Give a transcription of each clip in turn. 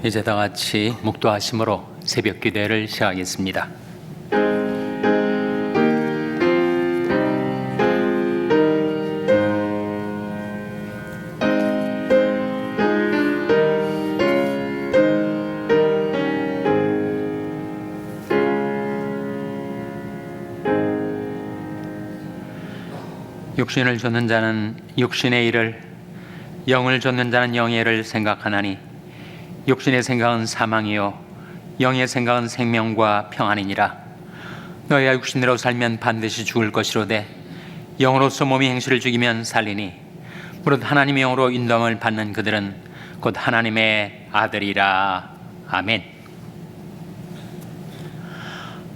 이제 다 같이 묵도하심으로 새벽 기도회를 시작하겠습니다. 육신을 좇는 자는 육신의 일을, 영을 좇는 자는 영의 일을 생각하나니 육신의 생각은 사망이요 영의 생각은 생명과 평안이니라. 너희가 육신으로 살면 반드시 죽을 것이로되 영으로서 몸이 행실을 죽이면 살리니 무릇 하나님의 영으로 인도함을 받는 그들은 곧 하나님의 아들이라. 아멘.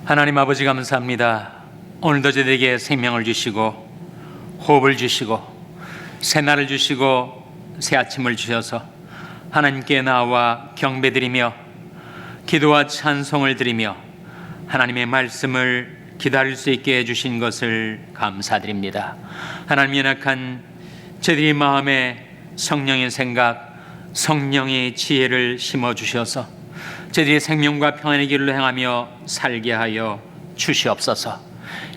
하나님 아버지 감사합니다. 오늘도 저들에게 생명을 주시고 호흡을 주시고 새날을 주시고 새 아침을 주셔서 하나님께 나와 경배드리며 기도와 찬송을 드리며 하나님의 말씀을 기다릴 수 있게 해주신 것을 감사드립니다. 하나님, 연약한 저희들의 마음에 성령의 생각, 성령의 지혜를 심어주셔서 저희들의 생명과 평안의 길로 행하며 살게 하여 주시옵소서.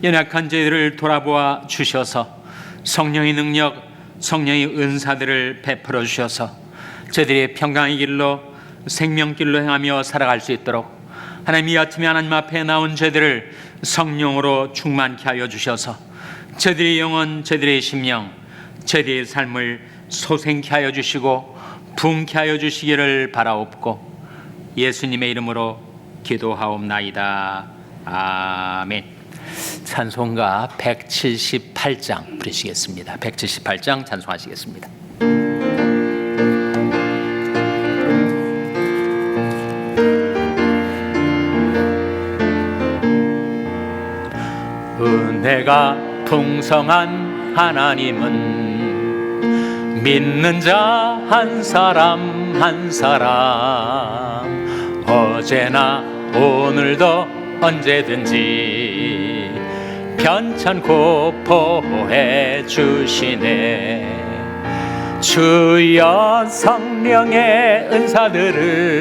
연약한 저희들을 돌아보아 주셔서 성령의 능력, 성령의 은사들을 베풀어 주셔서 저희들의 평강의 길로, 생명길로 행하며 살아갈 수 있도록 하나님, 이 아침에 하나님 앞에 나온 저희들을 성령으로 충만케 하여 주셔서 저희들의 영혼, 저희들의 심령, 저희들의 삶을 소생케 하여 주시고 부흥케 하여 주시기를 바라옵고 예수님의 이름으로 기도하옵나이다. 아멘. 찬송가 178장 부르시겠습니다. 178장 찬송하시겠습니다. 은혜가 풍성한 하나님은 믿는 자 한 사람 한 사람 어제나 오늘도 언제든지 편찮고 보호해 주시네. 주여 성령의 은사들을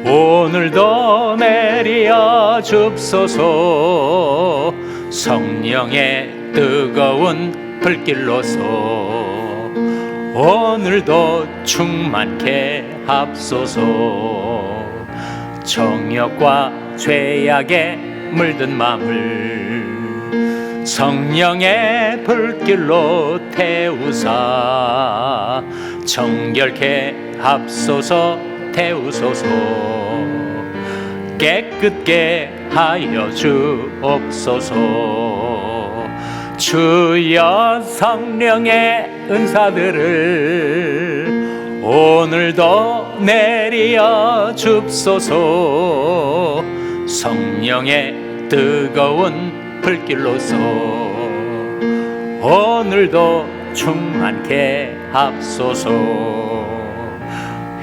오늘도 내려 줍소서. 성령의 뜨거운 불길로서 오늘도 충만케 합소서. 정욕과 죄악에 물든 마음을 성령의 불길로 태우사 정결케 합소서. 태우소서. 깨끗게 하여 주옵소서. 주여 성령의 은사들을 오늘도 내려 줍소서. 성령의 뜨거운 불길로서 오늘도 충만케 합소서.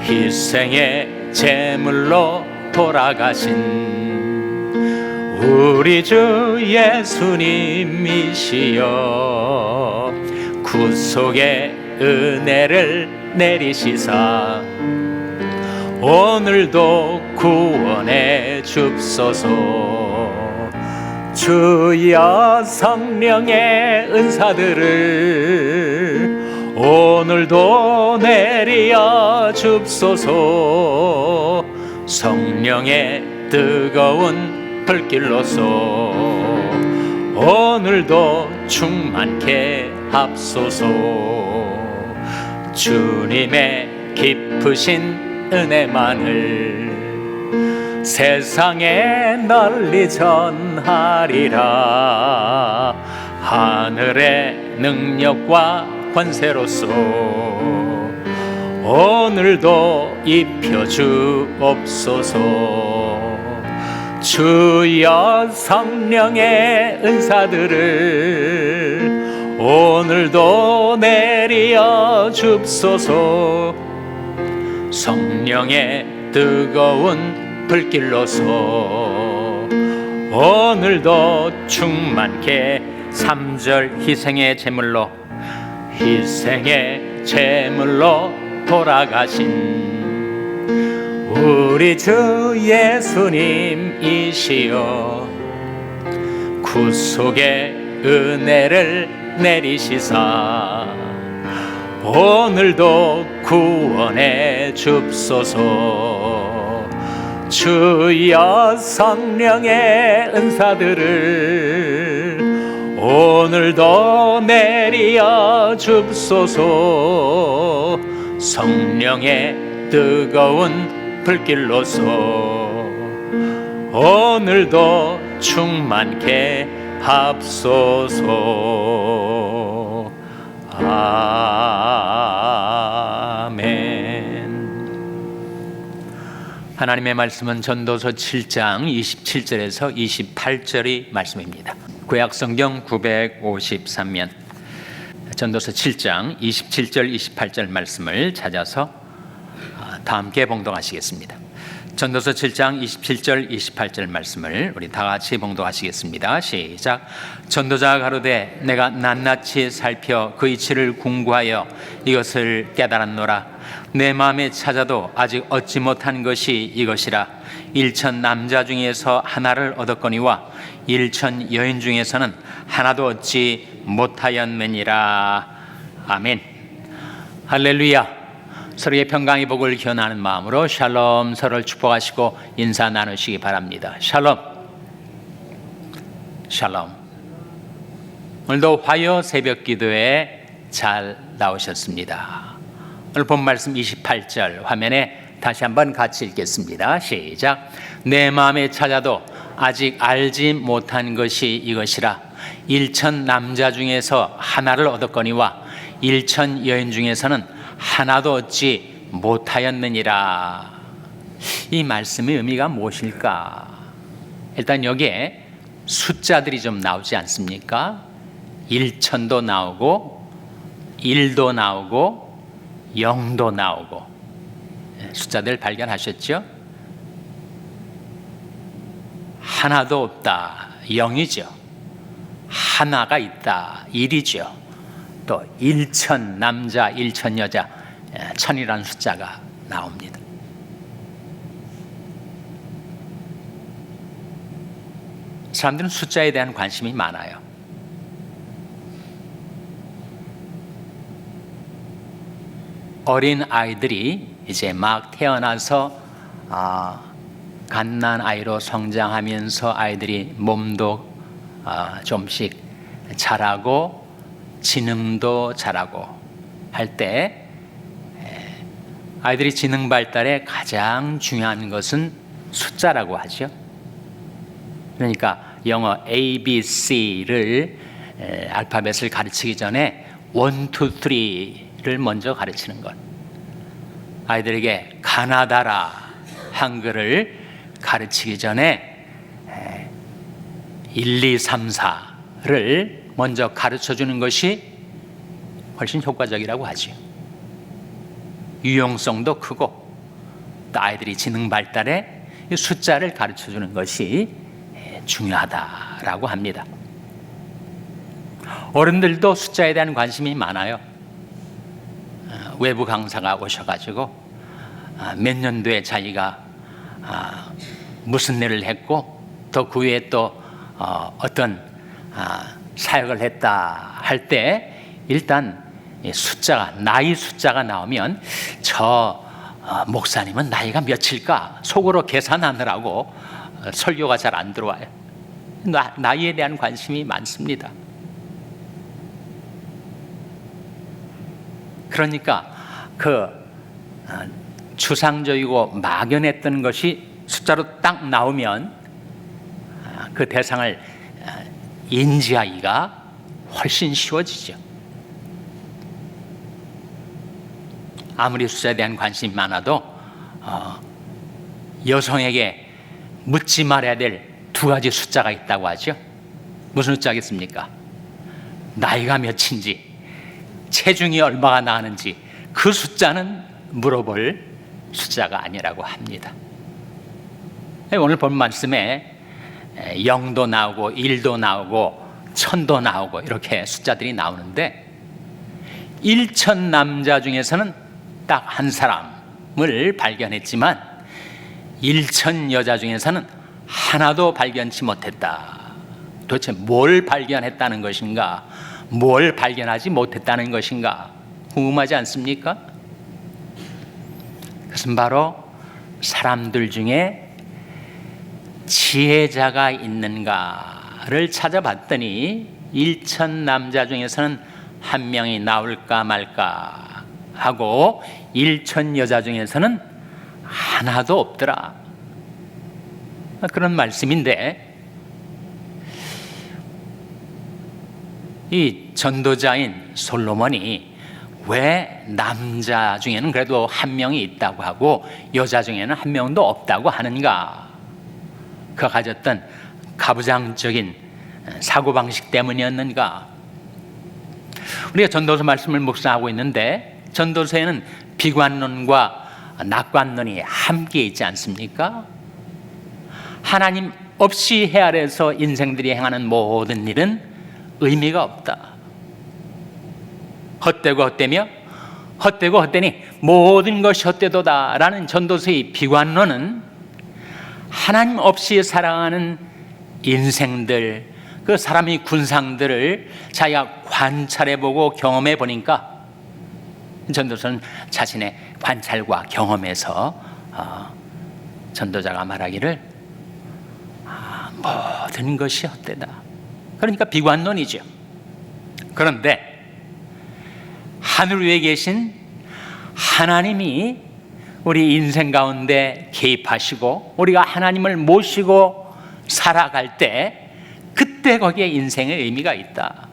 희생의 제물로 돌아가신 우리 주 예수님이시여 구속의 은혜를 내리시사 오늘도 구원해 줍소서. 주여 성령의 은사들을 오늘도 내려 줍소서. 성령의 뜨거운 불길로서 오늘도 충만케 합소서. 주님의 깊으신 은혜만을 세상에 널리 전하리라. 하늘의 능력과 권세로서 오늘도 입혀 주옵소서. 주여 성령의 은사들을 오늘도 내려 줍소서. 성령의 뜨거운 불길로서 오늘도 충만케 3절 희생의 제물로 돌아가신 우리 주 예수님이시여 구속의 은혜를 내리시사 오늘도 구원해 줍소서. 주여 성령의 은사들을 오늘도 내려 줍소서. 성령의 뜨거운 불길로서 오늘도 충만케 합소서. 아멘. 하나님의 말씀은 전도서 7장 27절에서 28절의 말씀입니다. 구약성경 953면 전도서 7장 27절 28절 말씀을 찾아서 다 함께 봉독하시겠습니다. 전도서 7장 27절 28절 말씀을 우리 다 같이 봉독하시겠습니다. 시작. 전도자가 가로되 내가 낱낱이 살펴 그 이치를 궁구하여 이것을 깨달았노라. 내 마음에 찾아도 아직 얻지 못한 것이 이것이라. 1천 남자 중에서 하나를 얻었거니와 1천 여인 중에서는 하나도 얻지 못하였느니라. 아멘. 할렐루야. 서로의 평강의 복을 기원하는 마음으로 샬롬, 서로를 축복하시고 인사 나누시기 바랍니다. 샬롬. 샬롬. 오늘도 화요 새벽 기도에 잘 나오셨습니다. 오늘 본 말씀 28절 화면에 다시 한번 같이 읽겠습니다. 시작. 내 마음에 찾아도 아직 알지 못한 것이 이것이라. 1천 남자 중에서 하나를 얻었거니와 1천 여인 중에서는 하나도 얻지 못하였느니라. 이 말씀의 의미가 무엇일까? 일단 여기에 숫자들이 좀 나오지 않습니까? 1천도 나오고 1도 나오고 0도 나오고 숫자들 발견하셨죠? 하나도 없다 0이죠. 하나가 있다 1이죠. 또 1천 남자 1천 여자 1000이라는 숫자가 나옵니다. 사람들은 숫자에 대한 관심이 많아요. 어린 아이들이 이제 막 태어나서 갓난 아이로 성장하면서 아이들이 몸도 좀씩 자라고 지능도 자라고 할 때 아이들이 지능 발달에 가장 중요한 것은 숫자라고 하죠. 그러니까 영어 A, B, C를 알파벳을 가르치기 전에 1, 2, 3를 먼저 가르치는 것. 아이들에게 가나다라 한글을 가르치기 전에 1, 2, 3, 4를 먼저 가르쳐주는 것이 훨씬 효과적이라고 하죠. 유용성도 크고 또 아이들이 지능 발달에 숫자를 가르쳐주는 것이 중요하다라고 합니다. 어른들도 숫자에 대한 관심이 많아요. 외부 강사가 오셔가지고 몇 년도에 자기가 무슨 일을 했고 또 그 외에 또 어떤 사역을 했다 할 때 일단 숫자가 나이 숫자가 나오면 저 목사님은 나이가 몇일까 속으로 계산하느라고 설교가 잘 안 들어와요. 나이에 대한 관심이 많습니다. 그러니까 그 추상적이고 막연했던 것이 숫자로 딱 나오면 그 대상을 인지하기가 훨씬 쉬워지죠. 아무리 숫자에 대한 관심이 많아도 여성에게 묻지 말아야 될 두 가지 숫자가 있다고 하죠. 무슨 숫자겠습니까? 나이가 몇인지, 체중이 얼마가 나는지 그 숫자는 물어볼 숫자가 아니라고 합니다. 오늘 본 말씀에 0도 나오고 1도 나오고 1000도 나오고 이렇게 숫자들이 나오는데 1천 남자 중에서는 딱 한 사람을 발견했지만 일천 여자 중에서는 하나도 발견치 못했다. 도대체 뭘 발견했다는 것인가? 뭘 발견하지 못했다는 것인가? 궁금하지 않습니까? 그것은 바로 사람들 중에 지혜자가 있는가를 찾아봤더니 일천 남자 중에서는 한 명이 나올까 말까 하고 일천 여자 중에서는 하나도 없더라. 그런 말씀인데, 이 전도자인 솔로몬이 왜 남자 중에는 그래도 한 명이 있다고 하고 여자 중에는 한 명도 없다고 하는가? 그가 가졌던 가부장적인 사고방식 때문이었는가? 우리가 전도서 말씀을 묵상하고 있는데 전도서에는 비관론과 낙관론이 함께 있지 않습니까? 하나님 없이 해 아래에서 인생들이 행하는 모든 일은 의미가 없다. 헛되고 헛되며 헛되고 헛되니 모든 것이 헛되도다 라는 전도서의 비관론은 하나님 없이 살아가는 인생들, 그 사람의 군상들을 자기가 관찰해보고 경험해보니까 전도서는 자신의 관찰과 경험에서 전도자가 말하기를 모든 것이 헛되다. 그러니까 비관론이죠. 그런데 하늘 위에 계신 하나님이 우리 인생 가운데 개입하시고 우리가 하나님을 모시고 살아갈 때 그때 거기에 인생의 의미가 있다.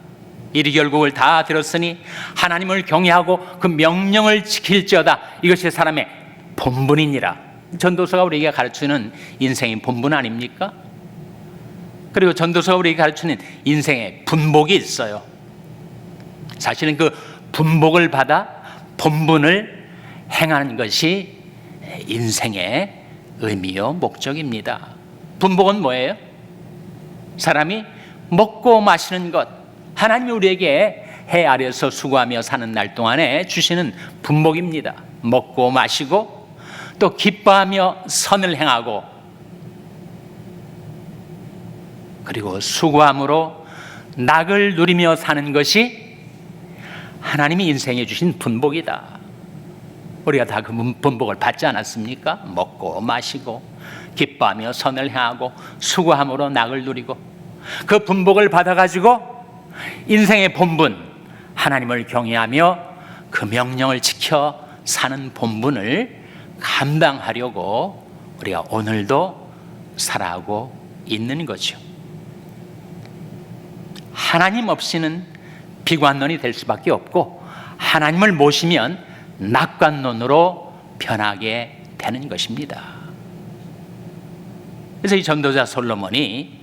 이리 결국을 다 들었으니 하나님을 경외하고 그 명령을 지킬지어다. 이것이 사람의 본분이니라. 전도서가 우리에게 가르치는 인생의 본분 아닙니까? 그리고 전도서가 우리에게 가르치는 인생의 분복이 있어요. 사실은 그 분복을 받아 본분을 행하는 것이 인생의 의미요 목적입니다. 분복은 뭐예요? 사람이 먹고 마시는 것, 하나님이 우리에게 해 아래에서 수고하며 사는 날 동안에 주시는 분복입니다. 먹고 마시고 또 기뻐하며 선을 행하고 그리고 수고함으로 낙을 누리며 사는 것이 하나님이 인생에 주신 분복이다. 우리가 다 그 분복을 받지 않았습니까? 먹고 마시고 기뻐하며 선을 행하고 수고함으로 낙을 누리고 그 분복을 받아가지고 인생의 본분, 하나님을 경외하며 그 명령을 지켜 사는 본분을 감당하려고 우리가 오늘도 살아가고 있는 거죠. 하나님 없이는 비관론이 될 수밖에 없고 하나님을 모시면 낙관론으로 변하게 되는 것입니다. 그래서 이 전도자 솔로몬이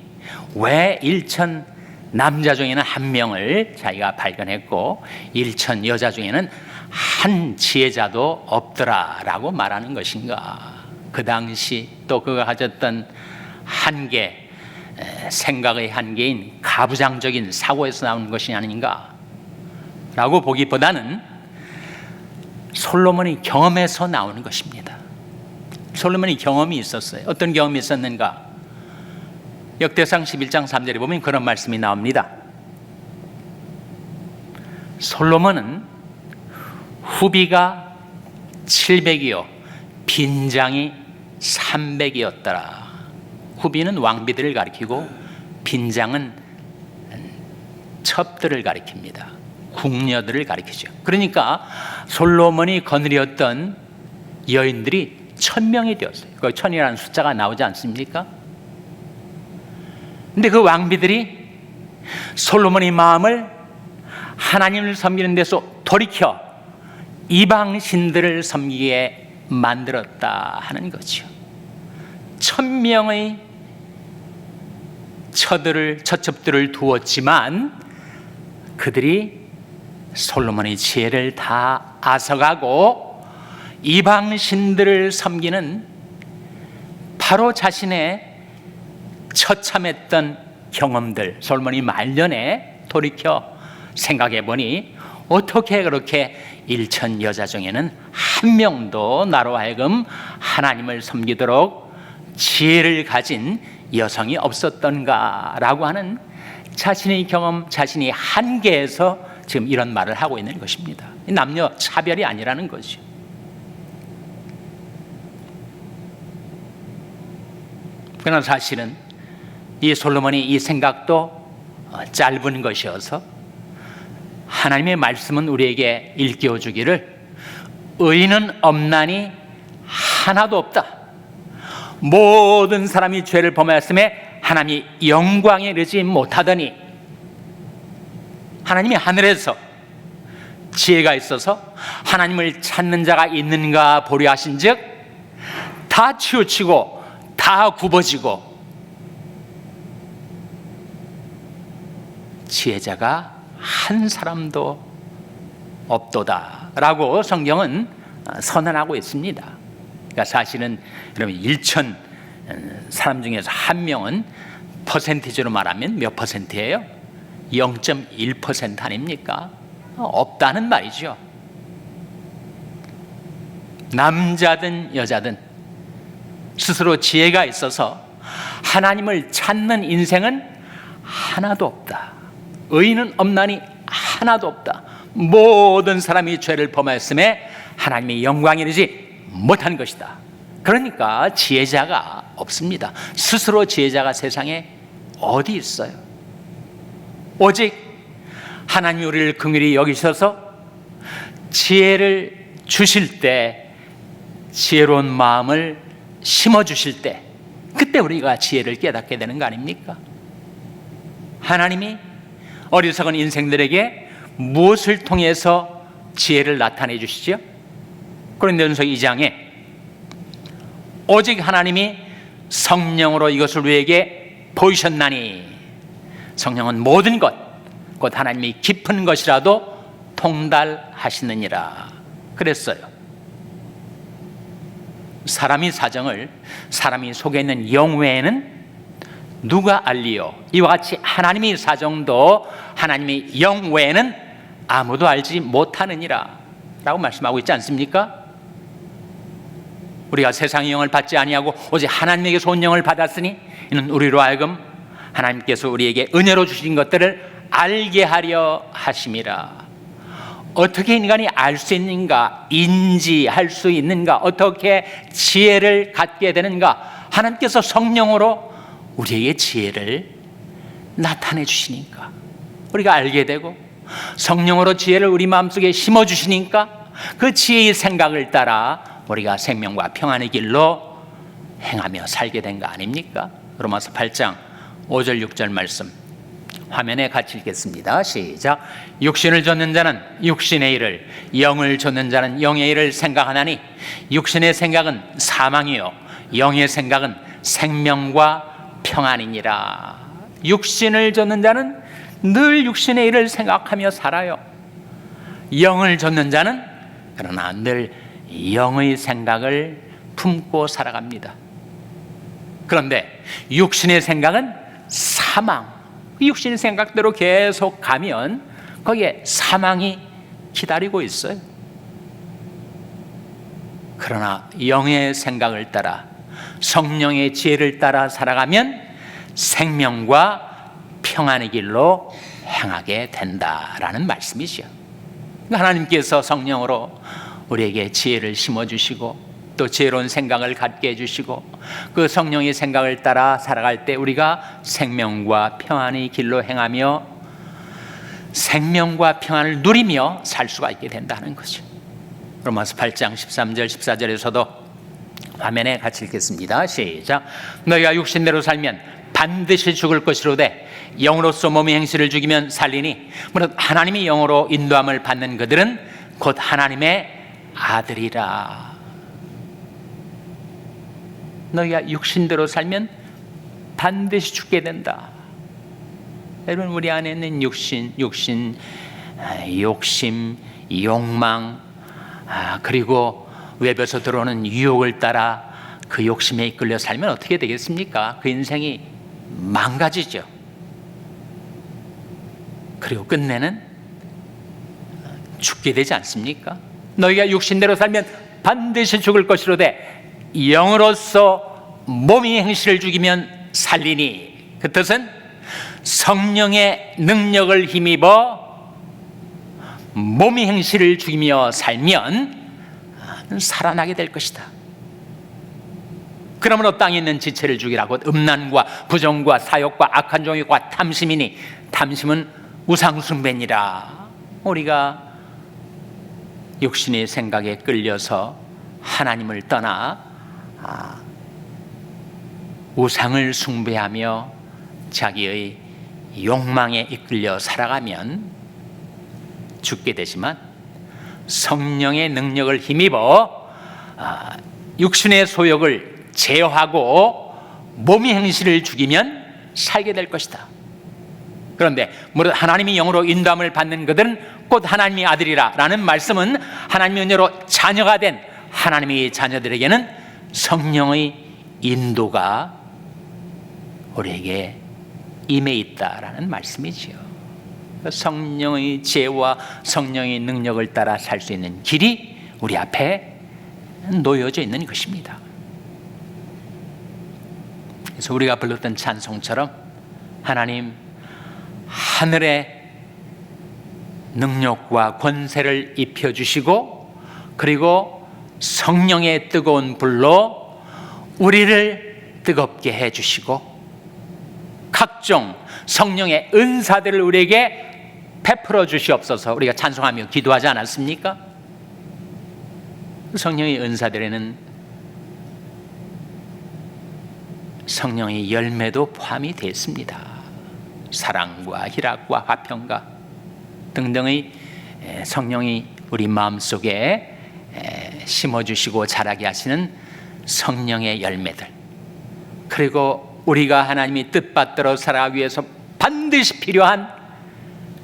왜 일천 남자 중에는 한 명을 자기가 발견했고 일천 여자 중에는 한 지혜자도 없더라라고 말하는 것인가? 그 당시 또 그가 가졌던 한계, 생각의 한계인 가부장적인 사고에서 나오는 것이 아닌가? 라고 보기보다는 솔로몬의 경험에서 나오는 것입니다. 솔로몬이 경험이 있었어요. 어떤 경험이 있었는가? 역대상 11장 3절에 보면 그런 말씀이 나옵니다. 솔로몬은 후비가 700이요 빈장이 300이었더라. 후비는 왕비들을 가리키고 빈장은 첩들을 가리킵니다. 궁녀들을 가리키죠. 그러니까 솔로몬이 거느렸던 여인들이 1000명이 되었어요. 그 1000이라는 숫자가 나오지 않습니까? 근데 그 왕비들이 솔로몬의 마음을 하나님을 섬기는 데서 돌이켜 이방신들을 섬기게 만들었다 하는 거죠. 1000명의 처첩들을 두었지만 그들이 솔로몬의 지혜를 다 앗아가고 이방신들을 섬기는 바로 자신의 처참했던 경험들, 솔로몬이 말년에 돌이켜 생각해 보니 어떻게 그렇게 일천 여자 중에는 한 명도 나로 하여금 하나님을 섬기도록 지혜를 가진 여성이 없었던가라고 하는 자신의 경험, 자신의 한계에서 지금 이런 말을 하고 있는 것입니다. 남녀 차별이 아니라는 거죠. 그러나 사실은 이 솔로몬이 이 생각도 짧은 것이어서 하나님의 말씀은 우리에게 일깨워 주기를 의인은 없나니 하나도 없다. 모든 사람이 죄를 범하였음에 하나님이 영광에 이르지 못하더니, 하나님이 하늘에서 지혜가 있어서 하나님을 찾는 자가 있는가 보려 하신즉 다 치우치고 다 굽어지고 지혜자가 한 사람도 없도다라고 성경은 선언하고 있습니다. 그러니까 사실은 여러분 1천 사람 중에서 한 명은 퍼센티지로 말하면 몇 퍼센트예요? 0.1% 아닙니까? 없다는 말이죠. 남자든 여자든 스스로 지혜가 있어서 하나님을 찾는 인생은 하나도 없다. 의인은 없나니 하나도 없다. 모든 사람이 죄를 범하였음에 하나님의 영광에 이르지 못한 것이다. 그러니까 지혜자가 없습니다. 스스로 지혜자가 세상에 어디 있어요? 오직 하나님이 우리를 긍휼히 여기셔서 지혜를 주실 때, 지혜로운 마음을 심어주실 때, 그때 우리가 지혜를 깨닫게 되는 거 아닙니까? 하나님이 어리석은 인생들에게 무엇을 통해서 지혜를 나타내 주시죠? 고린도전서 2장에 오직 하나님이 성령으로 이것을 우리에게 보이셨나니, 성령은 모든 것, 곧 하나님이 깊은 것이라도 통달하시느니라 그랬어요. 사람이 사정을 사람이 속에 있는 영 외에는 누가 알리요? 이와 같이 하나님의 사정도 하나님의 영 외에는 아무도 알지 못하느니라 라고 말씀하고 있지 않습니까? 우리가 세상의 영을 받지 아니하고 오직 하나님에게서 온 영을 받았으니 이는 우리로 하여금 하나님께서 우리에게 은혜로 주신 것들을 알게 하려 하심이라. 어떻게 인간이 알 수 있는가? 인지할 수 있는가? 어떻게 지혜를 갖게 되는가? 하나님께서 성령으로 우리에게 지혜를 나타내 주시니까 우리가 알게 되고, 성령으로 지혜를 우리 마음속에 심어주시니까 그 지혜의 생각을 따라 우리가 생명과 평안의 길로 행하며 살게 된 거 아닙니까? 로마서 8장 5절 6절 말씀 화면에 같이 읽겠습니다. 시작. 육신을 좇는 자는 육신의 일을, 영을 좇는 자는 영의 일을 생각하나니 육신의 생각은 사망이요 영의 생각은 생명과 평안이니라. 육신을 좇는 자는 늘 육신의 일을 생각하며 살아요. 영을 좇는 자는 그러나 늘 영의 생각을 품고 살아갑니다. 그런데 육신의 생각은 사망, 육신의 생각대로 계속 가면 거기에 사망이 기다리고 있어요. 그러나 영의 생각을 따라 성령의 지혜를 따라 살아가면 생명과 평안의 길로 행하게 된다라는 말씀이죠. 하나님께서 성령으로 우리에게 지혜를 심어주시고 또 지혜로운 생각을 갖게 해주시고 그 성령의 생각을 따라 살아갈 때 우리가 생명과 평안의 길로 행하며 생명과 평안을 누리며 살 수가 있게 된다는 거죠. 로마서 8장 13절 14절에서도 화면에 같이 읽겠습니다. 시작. 너희가 육신대로 살면 반드시 죽을 것이로되 영으로서 몸의 행실을 죽이면 살리니 무릇 하나님이 영으로 인도함을 받는 그들은 곧 하나님의 아들이라. 너희가 육신대로 살면 반드시 죽게 된다. 여러분, 우리 안에 있는 욕심, 욕망, 그리고 외부에서 들어오는 유혹을 따라 그 욕심에 이끌려 살면 어떻게 되겠습니까? 그 인생이 망가지죠. 그리고 끝내는 죽게 되지 않습니까? 너희가 육신대로 살면 반드시 죽을 것이로되 영으로서 몸이 행실을 죽이면 살리니, 그 뜻은 성령의 능력을 힘입어 몸이 행실을 죽이며 살면 살아나게 될 것이다. 그러므로 땅에 있는 지체를 죽이라고. 음란과 부정과 사욕과 악한 종욕과 탐심이니 탐심은 우상숭배니라. 우리가 육신의 생각에 끌려서 하나님을 떠나 우상을 숭배하며 자기의 욕망에 이끌려 살아가면 죽게 되지만, 성령의 능력을 힘입어 육신의 소욕을 제어하고 몸의 행실을 죽이면 살게 될 것이다. 그런데 무릇 하나님이 영으로 인도함을 받는 그들은 곧 하나님의 아들이라 라는 말씀은 하나님의 은혜로 자녀가 된 하나님의 자녀들에게는 성령의 인도가 우리에게 임해 있다라는 말씀이지요. 성령의 지혜와 성령의 능력을 따라 살 수 있는 길이 우리 앞에 놓여져 있는 것입니다. 그래서 우리가 불렀던 찬송처럼 하나님 하늘의 능력과 권세를 입혀주시고, 그리고 성령의 뜨거운 불로 우리를 뜨겁게 해주시고, 각종 성령의 은사들을 우리에게 베풀어 주시옵소서. 우리가 찬송하며 기도하지 않았습니까? 성령의 은사들에는 성령의 열매도 포함이 되어 있습니다. 사랑과 희락과 화평과 등등의 성령이 우리 마음속에 심어주시고 자라게 하시는 성령의 열매들, 그리고 우리가 하나님의 뜻받들어 살아가기 위해서 반드시 필요한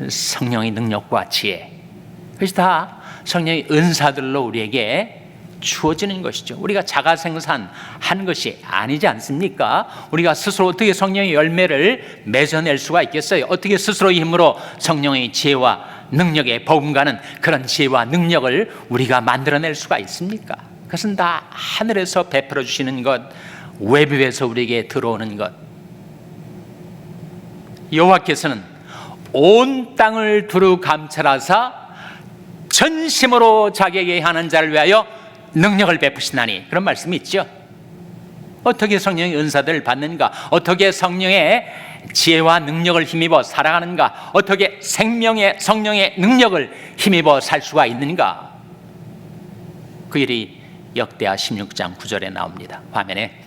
성령의 능력과 지혜, 그것이 다 성령의 은사들로 우리에게 주어지는 것이죠. 우리가 자가생산한 것이 아니지 않습니까? 우리가 스스로 어떻게 성령의 열매를 맺어낼 수가 있겠어요? 어떻게 스스로의 힘으로 성령의 지혜와 능력에 버금가는 그런 지혜와 능력을 우리가 만들어낼 수가 있습니까? 그것은 다 하늘에서 베풀어 주시는 것, 외부에서 우리에게 들어오는 것. 여호와께서는 온 땅을 두루 감찰하사 전심으로 자기에게 하는 자를 위하여 능력을 베푸시나니, 그런 말씀이 있죠. 어떻게 성령의 은사들을 받는가? 어떻게 성령의 지혜와 능력을 힘입어 살아가는가? 어떻게 생명의 성령의 능력을 힘입어 살 수가 있는가? 그 일이 역대하 16장 9절에 나옵니다. 화면에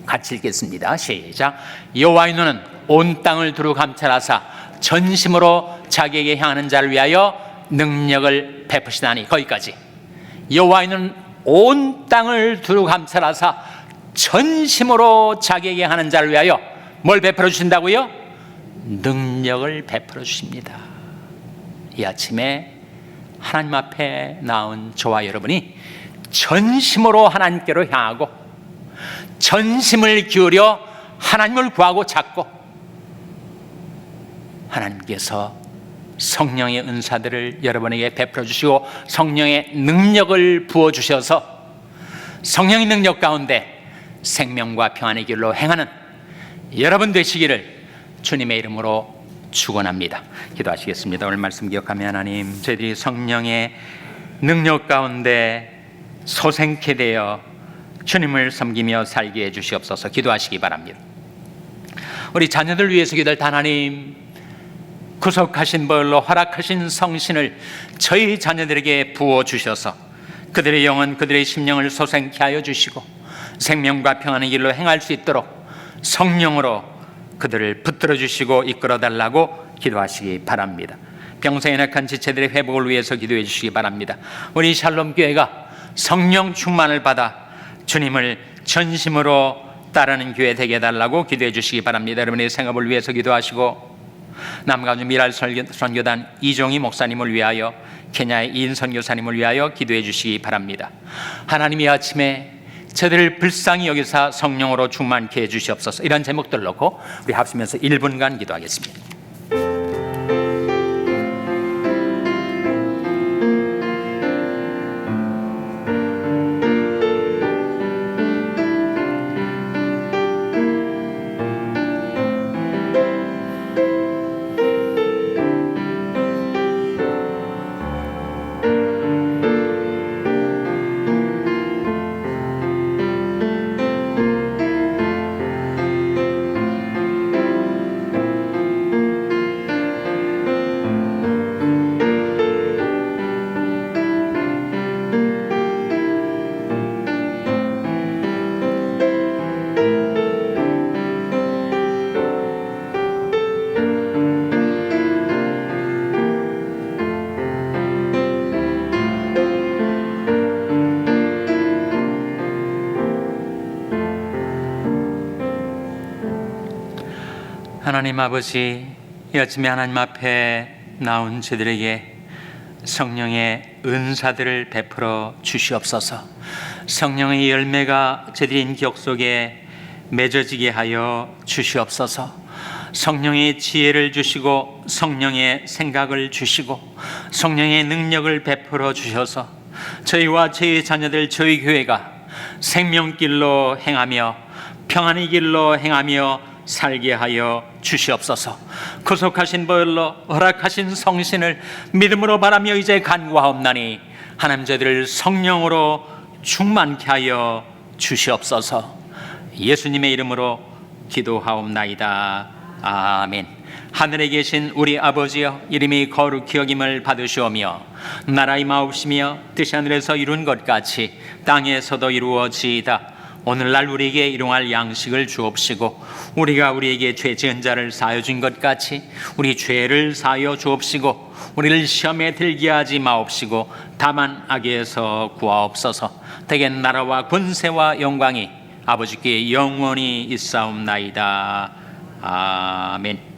같이 읽겠습니다. 시작. 여호와의 눈은 온 땅을 두루 감찰하사 전심으로 자기에게 향하는 자를 위하여 능력을 베푸시나니, 거기까지. 여호와의 눈은 온 땅을 두루 감찰하사 전심으로 자기에게 하는 자를 위하여 뭘 베풀어 주신다고요? 능력을 베풀어 주십니다. 이 아침에 하나님 앞에 나온 저와 여러분이 전심으로 하나님께로 향하고 전심을 기울여 하나님을 구하고 찾고, 하나님께서 성령의 은사들을 여러분에게 베풀어 주시고 성령의 능력을 부어 주셔서 성령의 능력 가운데 생명과 평안의 길로 행하는 여러분 되시기를 주님의 이름으로 축원합니다. 기도하시겠습니다. 오늘 말씀 기억하며 하나님, 저희들이 성령의 능력 가운데 소생케 되어 주님을 섬기며 살게 해주시옵소서. 기도하시기 바랍니다. 우리 자녀들 위해서 기도할 하나님, 구속하신 벌로 허락하신 성신을 저희 자녀들에게 부어주셔서 그들의 영혼, 그들의 심령을 소생케 하여 주시고 생명과 평안의 길로 행할 수 있도록 성령으로 그들을 붙들어 주시고 이끌어 달라고 기도하시기 바랍니다. 병상에 낙한 지체들의 회복을 위해서 기도해 주시기 바랍니다. 우리 샬롬 교회가 성령 충만을 받아 주님을 전심으로 따르는 교회 되게 해달라고 기도해 주시기 바랍니다. 여러분의 생업을 위해서 기도하시고, 남가주 미랄 선교단 이종희 목사님을 위하여, 케냐의 이인 선교사님을 위하여 기도해 주시기 바랍니다. 하나님이 아침에 저들을 불쌍히 여기사 성령으로 충만케 해 주시옵소서. 이런 제목들 놓고 우리 합심해서 1분간 기도하겠습니다. 하나님 아버지, 이 아침에 하나님 앞에 나온 저들에게 성령의 은사들을 베풀어 주시옵소서. 성령의 열매가 저들의 인격 속에 맺어지게 하여 주시옵소서. 성령의 지혜를 주시고 성령의 생각을 주시고 성령의 능력을 베풀어 주셔서 저희와 저희 자녀들, 저희 교회가 생명길로 행하며 평안의 길로 행하며 살게 하여 주시옵소서. 구속하신 보혈로 허락하신 성신을 믿음으로 바라며 이제 간구하옵나니 하나님 저희들을 성령으로 충만케 하여 주시옵소서. 예수님의 이름으로 기도하옵나이다. 아멘. 하늘에 계신 우리 아버지여, 이름이 거룩히 여김을 받으시오며 나라의 마옵시며 뜻이 하늘에서 이룬 것 같이 땅에서도 이루어지이다. 오늘날 우리에게 일용할 양식을 주옵시고 우리가 우리에게 죄 지은 자를 사하여 준 것 같이 우리 죄를 사하여 주옵시고 우리를 시험에 들게 하지 마옵시고 다만 악에서 구하옵소서. 대개 나라와 권세와 영광이 아버지께 영원히 있사옵나이다. 아멘.